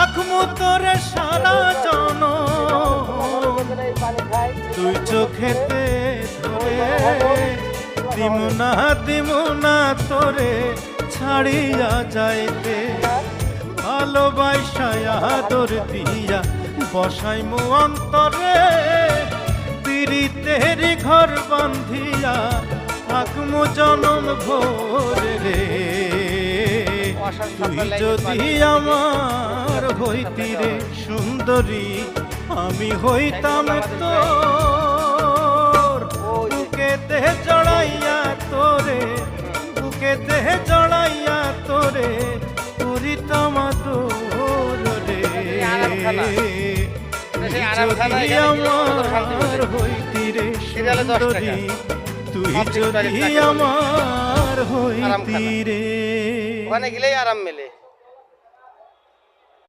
রাখমু তোরে সারা জন তুই চোখেতে ধরে দিমুনা তোরে ছাড়িয়া যাইতে ভালোবাসায় আদর দিয়া বসাইমু অন্তরে পীড়িতের ঘর বান্ধিয়া থাকমু জনম ভোরে রে তুই যদি আমার হইতি রে সুন্দরী আমি হইতাম তোর বুকেতে জড়াইয়া তোরে বুকেতে জড়াইয়া তোরে করিতাম আদর রে যদি আমার হইতি রে সুন্দরী তুই যদি আমার হইতি রে ওখানে গেলেই আরাম মেলে।